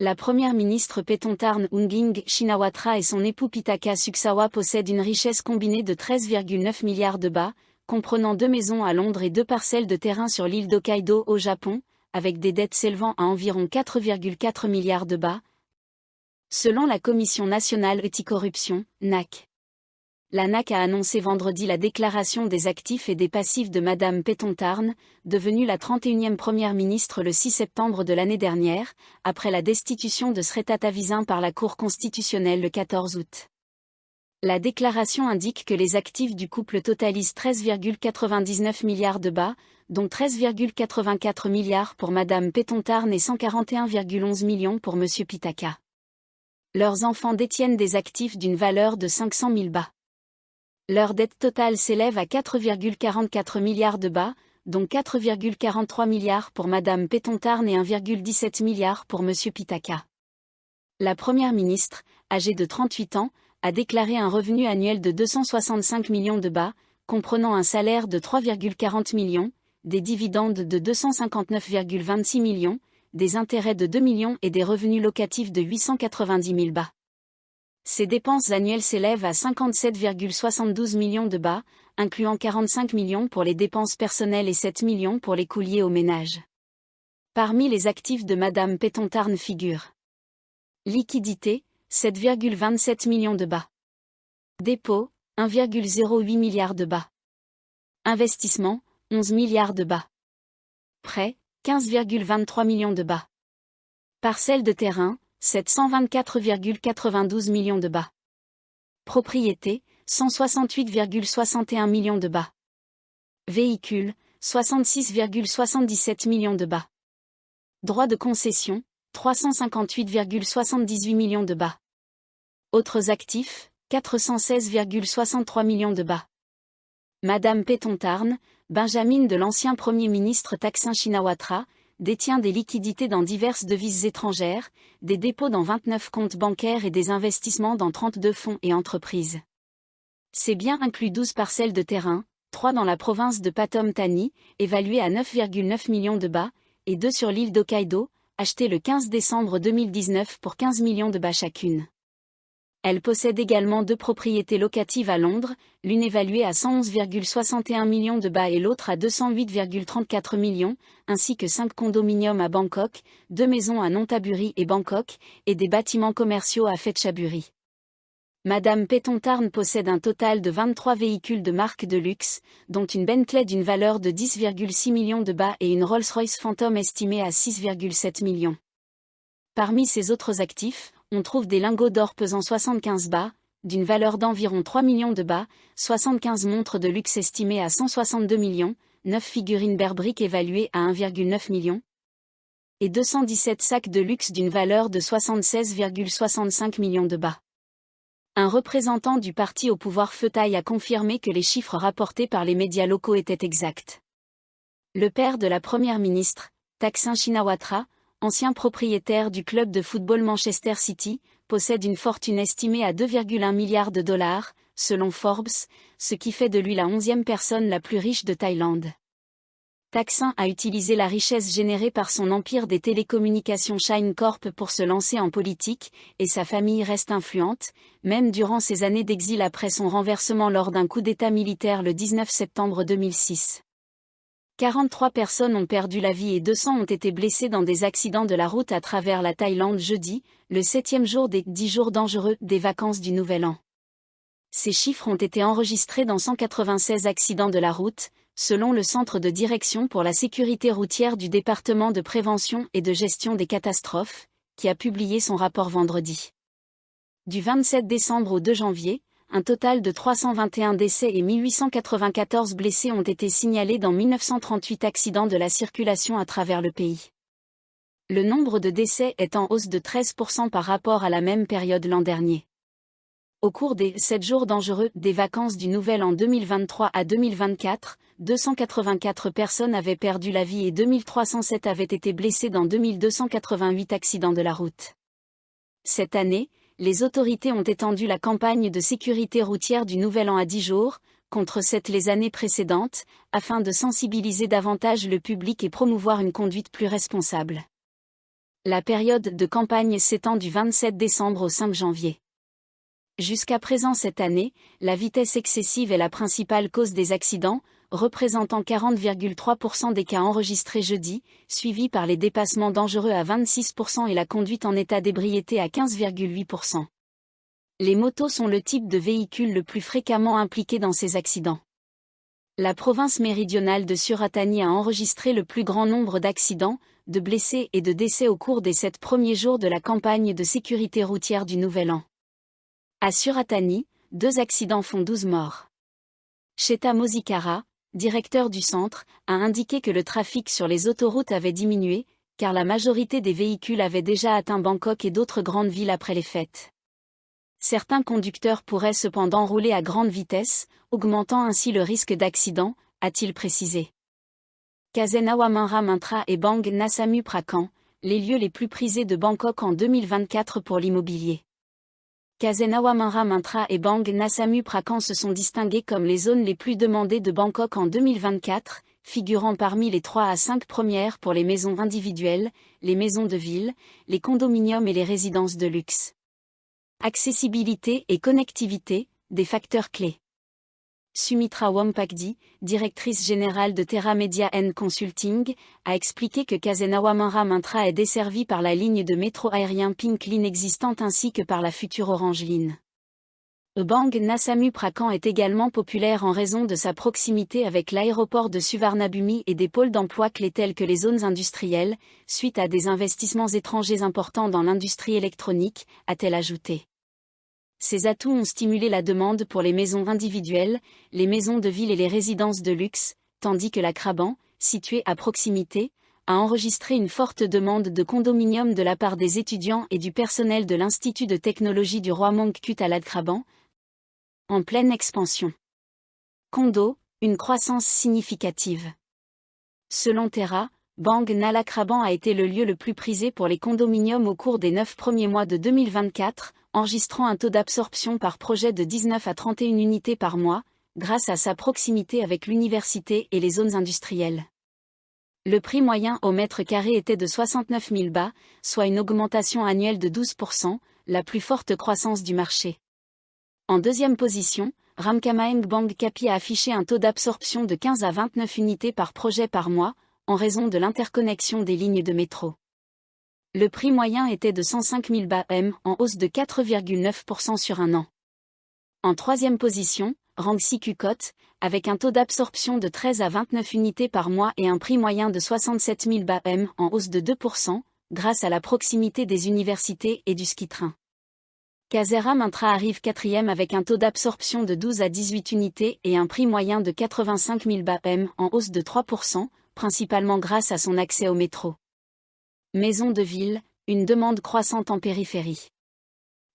La première ministre Paetongtarn Ongeng Shinawatra et son époux Pitaka Sukhsawa possèdent une richesse combinée de 13,9 milliards de bahts, comprenant 2 maisons à Londres et 2 parcelles de terrain sur l'île d'Hokkaido au Japon, avec des dettes s'élevant à environ 4,4 milliards de bahts, selon la Commission nationale anticorruption, NAC. La NAC a annoncé vendredi la déclaration des actifs et des passifs de Madame Paetongtarn, devenue la 31e première ministre le 6 septembre de l'année dernière, après la destitution de Srettha Thavisin par la Cour constitutionnelle le 14 août. La déclaration indique que les actifs du couple totalisent 13,99 milliards de bahts, dont 13,84 milliards pour Madame Paetongtarn et 141,11 millions pour Monsieur Pitaka. Leurs enfants détiennent des actifs d'une valeur de 500 000 bahts. Leur dette totale s'élève à 4,44 milliards de bahts, dont 4,43 milliards pour Madame Paetongtarn et 1,17 milliard pour Monsieur Pitaka. La première ministre, âgée de 38 ans, a déclaré un revenu annuel de 265 millions de bahts, comprenant un salaire de 3,40 millions, des dividendes de 259,26 millions, des intérêts de 2 millions et des revenus locatifs de 890 000 bahts. Ses dépenses annuelles s'élèvent à 57,72 millions de bahts, incluant 45 millions pour les dépenses personnelles et 7 millions pour les coûts liés au ménage. Parmi les actifs de Madame Paetongtarn figurent liquidité, 7,27 millions de bahts. Dépôt, 1,08 milliard de bahts. Investissement, 11 milliards de bahts. Prêt, 15,23 millions de bahts. Parcelles de terrain, 724,92 millions de bahts. Propriété, 168,61 millions de bahts. Véhicule, 66,77 millions de bahts. Droits de concession, 358,78 millions de bahts. Autres actifs, 416,63 millions de bahts. Madame Paetongtarn, Benjamin de l'ancien Premier ministre Thaksin Shinawatra, détient des liquidités dans diverses devises étrangères, des dépôts dans 29 comptes bancaires et des investissements dans 32 fonds et entreprises. Ces biens incluent 12 parcelles de terrain, 3 dans la province de Pathum Thani, évaluées à 9,9 millions de bahts, et 2 sur l'île d'Hokkaido, achetées le 15 décembre 2019 pour 15 millions de bahts chacune. Elle possède également 2 propriétés locatives à Londres, l'une évaluée à 111,61 millions de bahts et l'autre à 208,34 millions, ainsi que 5 condominiums à Bangkok, 2 maisons à Nonthaburi et Bangkok, et des bâtiments commerciaux à Phetchaburi. Madame Paetongtarn possède un total de 23 véhicules de marque de luxe, dont une Bentley d'une valeur de 10,6 millions de bahts et une Rolls-Royce Phantom estimée à 6,7 millions. Parmi ses autres actifs, on trouve des lingots d'or pesant 75 bahts, d'une valeur d'environ 3 millions de bahts, 75 montres de luxe estimées à 162 millions, 9 figurines Bear-Brick évaluées à 1,9 million, et 217 sacs de luxe d'une valeur de 76,65 millions de bahts. Un représentant du parti au pouvoir Pheu Thai a confirmé que les chiffres rapportés par les médias locaux étaient exacts. Le père de la première ministre, Thaksin Shinawatra, ancien propriétaire du club de football Manchester City, possède une fortune estimée à 2,1 milliards de dollars, selon Forbes, ce qui fait de lui la 11e personne la plus riche de Thaïlande. Thaksin a utilisé la richesse générée par son empire des télécommunications Shine Corp pour se lancer en politique, et sa famille reste influente, même durant ses années d'exil après son renversement lors d'un coup d'État militaire le 19 septembre 2006. 43 personnes ont perdu la vie et 200 ont été blessées dans des accidents de la route à travers la Thaïlande jeudi, le 7e jour des 10 jours dangereux des vacances du Nouvel An. Ces chiffres ont été enregistrés dans 196 accidents de la route, selon le Centre de direction pour la sécurité routière du département de prévention et de gestion des catastrophes, qui a publié son rapport vendredi. Du 27 décembre au 2 janvier, un total de 321 décès et 1894 blessés ont été signalés dans 1938 accidents de la circulation à travers le pays. Le nombre de décès est en hausse de 13% par rapport à la même période l'an dernier. Au cours des 7 jours dangereux des vacances du Nouvel An 2023 à 2024, 284 personnes avaient perdu la vie et 2307 avaient été blessées dans 2288 accidents de la route. Cette année, les autorités ont étendu la campagne de sécurité routière du Nouvel An à 10 jours, contre 7 les années précédentes, afin de sensibiliser davantage le public et promouvoir une conduite plus responsable. La période de campagne s'étend du 27 décembre au 5 janvier. Jusqu'à présent cette année, la vitesse excessive est la principale cause des accidents, représentant 40,3% des cas enregistrés jeudi, suivi par les dépassements dangereux à 26% et la conduite en état d'ébriété à 15,8%. Les motos sont le type de véhicule le plus fréquemment impliqué dans ces accidents. La province méridionale de Suratani a enregistré le plus grand nombre d'accidents, de blessés et de décès au cours des 7 premiers jours de la campagne de sécurité routière du Nouvel An. À Suratani, 2 accidents font 12 morts. Sheta Mosikara, directeur du centre, a indiqué que le trafic sur les autoroutes avait diminué, car la majorité des véhicules avaient déjà atteint Bangkok et d'autres grandes villes après les fêtes. Certains conducteurs pourraient cependant rouler à grande vitesse, augmentant ainsi le risque d'accident, a-t-il précisé. Kazenawamanra Mantra et Bang Nasamu Prakan, les lieux les plus prisés de Bangkok en 2024 pour l'immobilier. Kazenawamanra Mantra et Bang Nasamu Prakan se sont distingués comme les zones les plus demandées de Bangkok en 2024, figurant parmi les 3 à 5 premières pour les maisons individuelles, les maisons de ville, les condominiums et les résidences de luxe. Accessibilité et connectivité, des facteurs clés. Sumitra Wampakdi, directrice générale de Terra Media & Consulting, a expliqué que Kazenawamanra Mantra est desservie par la ligne de métro aérien Pink Line existante ainsi que par la future Orange Line. Bang Nasamu Prakan est également populaire en raison de sa proximité avec l'aéroport de Suvarnabhumi et des pôles d'emploi clés tels que les zones industrielles, suite à des investissements étrangers importants dans l'industrie électronique, a-t-elle ajouté. Ces atouts ont stimulé la demande pour les maisons individuelles, les maisons de ville et les résidences de luxe, tandis que la Kraban, située à proximité, a enregistré une forte demande de condominiums de la part des étudiants et du personnel de l'Institut de technologie du roi Mongkut à l'Kraban, en pleine expansion. Condo, une croissance significative. Selon Terra, Bang Nala Kraban a été le lieu le plus prisé pour les condominiums au cours des 9 premiers mois de 2024, enregistrant un taux d'absorption par projet de 19 à 31 unités par mois, grâce à sa proximité avec l'université et les zones industrielles. Le prix moyen au mètre carré était de 69 000 bahts, soit une augmentation annuelle de 12%, la plus forte croissance du marché. En deuxième position, Ramkhamhaeng Bang Kapi a affiché un taux d'absorption de 15 à 29 unités par projet par mois, en raison de l'interconnexion des lignes de métro. Le prix moyen était de 105 000 bahts, en hausse de 4,9% sur un an. En troisième position, Rangsi Kukot, avec un taux d'absorption de 13 à 29 unités par mois et un prix moyen de 67 000 bahts, en hausse de 2%, grâce à la proximité des universités et du ski-train. Kasera Mantra arrive quatrième avec un taux d'absorption de 12 à 18 unités et un prix moyen de 85 000 bahts, en hausse de 3%, principalement grâce à son accès au métro. Maisons de ville, une demande croissante en périphérie.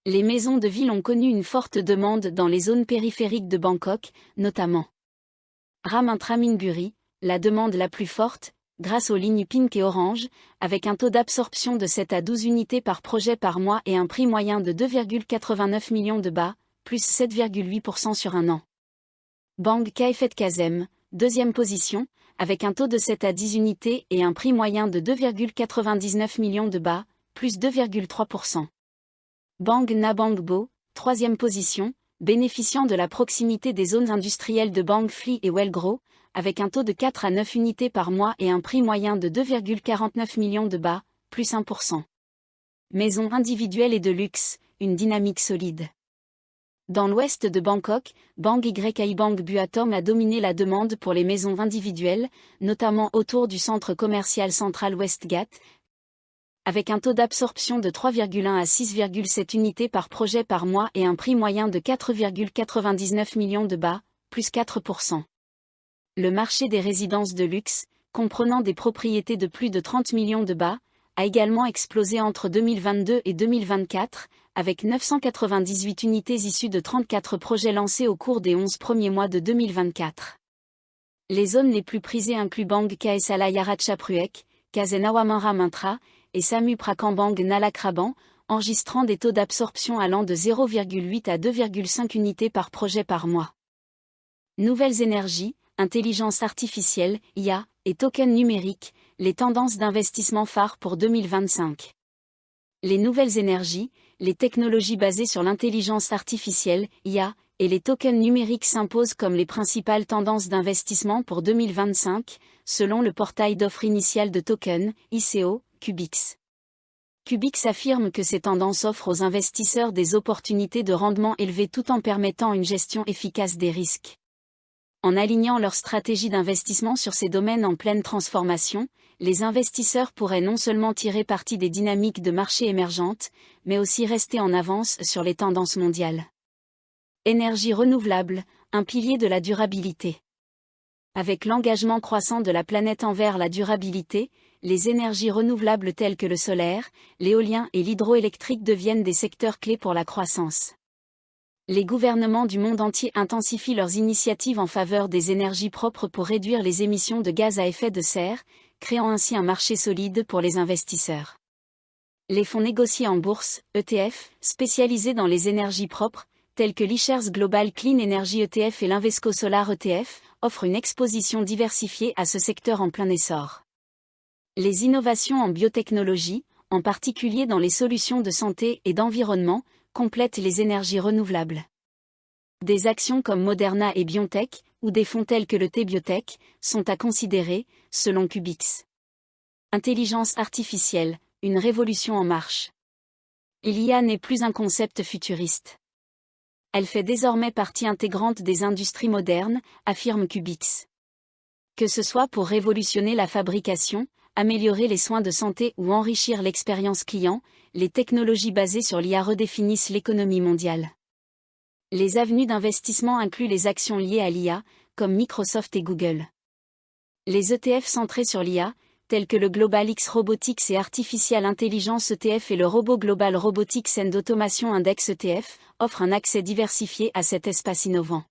Les maisons de ville ont connu une forte demande dans les zones périphériques de Bangkok, notamment Ramantra Minburi, la demande la plus forte, grâce aux lignes Pink et Orange, avec un taux d'absorption de 7 à 12 unités par projet par mois et un prix moyen de 2,89 millions de bahts, plus 7,8% sur un an. Bang Kaephet Kazem, deuxième position, avec un taux de 7 à 10 unités et un prix moyen de 2,99 millions de bahts, plus 2,3%. Bang Nabangbo, troisième position, bénéficiant de la proximité des zones industrielles de Bang Phli et Wellgrow, avec un taux de 4 à 9 unités par mois et un prix moyen de 2,49 millions de bahts, plus 1%. Maisons individuelles et de luxe, une dynamique solide. Dans l'ouest de Bangkok, Bang Yai Bang Buatom a dominé la demande pour les maisons individuelles, notamment autour du centre commercial central Westgate, avec un taux d'absorption de 3,1 à 6,7 unités par projet par mois et un prix moyen de 4,99 millions de bahts, plus 4%. Le marché des résidences de luxe, comprenant des propriétés de plus de 30 millions de bahts, a également explosé entre 2022 et 2024, avec 998 unités issues de 34 projets lancés au cours des 11 premiers mois de 2024. Les zones les plus prisées incluent Bang Kaesala Yaratchapruek, Kazenawamanra Mantra, et Samu Prakan Bang Nala Kraban, enregistrant des taux d'absorption allant de 0,8 à 2,5 unités par projet par mois. Nouvelles énergies, intelligence artificielle, IA, et tokens numériques, les tendances d'investissement phares pour 2025. Les nouvelles énergies, les technologies basées sur l'intelligence artificielle, IA, et les tokens numériques s'imposent comme les principales tendances d'investissement pour 2025, selon le portail d'offres initiales de tokens, ICO, Cubix. Cubix affirme que ces tendances offrent aux investisseurs des opportunités de rendement élevés tout en permettant une gestion efficace des risques. En alignant leur stratégie d'investissement sur ces domaines en pleine transformation, les investisseurs pourraient non seulement tirer parti des dynamiques de marché émergentes, mais aussi rester en avance sur les tendances mondiales. Énergie renouvelable, un pilier de la durabilité. Avec l'engagement croissant de la planète envers la durabilité, les énergies renouvelables telles que le solaire, l'éolien et l'hydroélectrique deviennent des secteurs clés pour la croissance. Les gouvernements du monde entier intensifient leurs initiatives en faveur des énergies propres pour réduire les émissions de gaz à effet de serre, créant ainsi un marché solide pour les investisseurs. Les fonds négociés en bourse, ETF, spécialisés dans les énergies propres, tels que l'eShares Global Clean Energy ETF et l'Invesco Solar ETF, offrent une exposition diversifiée à ce secteur en plein essor. Les innovations en biotechnologie, en particulier dans les solutions de santé et d'environnement, complètent les énergies renouvelables. Des actions comme Moderna et BioNTech, ou des fonds tels que le T-Biotech, sont à considérer, selon Cubix. Intelligence artificielle, une révolution en marche. L'IA n'est plus un concept futuriste. Elle fait désormais partie intégrante des industries modernes, affirme Cubix. Que ce soit pour révolutionner la fabrication, améliorer les soins de santé ou enrichir l'expérience client, les technologies basées sur l'IA redéfinissent l'économie mondiale. Les avenues d'investissement incluent les actions liées à l'IA, comme Microsoft et Google. Les ETF centrés sur l'IA, tels que le Global X Robotics et Artificial Intelligence ETF et le Robo Global Robotics and Automation Index ETF, offrent un accès diversifié à cet espace innovant.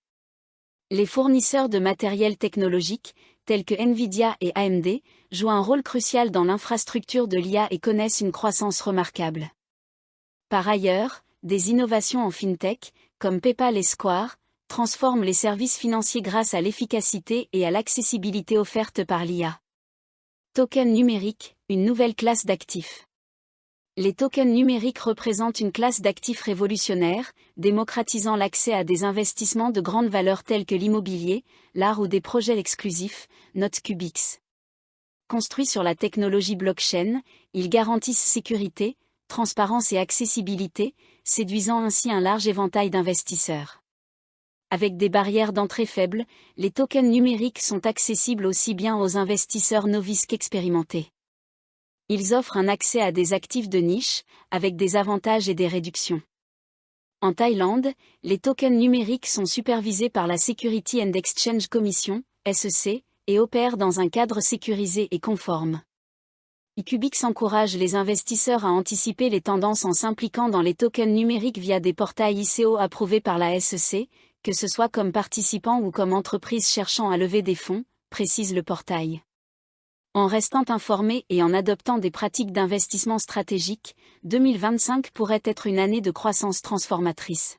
Les fournisseurs de matériel technologique, tels que Nvidia et AMD, jouent un rôle crucial dans l'infrastructure de l'IA et connaissent une croissance remarquable. Par ailleurs, des innovations en fintech, comme PayPal et Square, transforment les services financiers grâce à l'efficacité et à l'accessibilité offertes par l'IA. Tokens numériques, une nouvelle classe d'actifs. Les tokens numériques représentent une classe d'actifs révolutionnaire, démocratisant l'accès à des investissements de grande valeur tels que l'immobilier, l'art ou des projets exclusifs, note Cubix. Construits sur la technologie blockchain, ils garantissent sécurité, transparence et accessibilité, séduisant ainsi un large éventail d'investisseurs. Avec des barrières d'entrée faibles, les tokens numériques sont accessibles aussi bien aux investisseurs novices qu'expérimentés. Ils offrent un accès à des actifs de niche, avec des avantages et des réductions. En Thaïlande, les tokens numériques sont supervisés par la Security and Exchange Commission, SEC, et opèrent dans un cadre sécurisé et conforme. Cubix encourage les investisseurs à anticiper les tendances en s'impliquant dans les tokens numériques via des portails ICO approuvés par la SEC, que ce soit comme participant ou comme entreprise cherchant à lever des fonds, précise le portail. En restant informé et en adoptant des pratiques d'investissement stratégique, 2025 pourrait être une année de croissance transformatrice.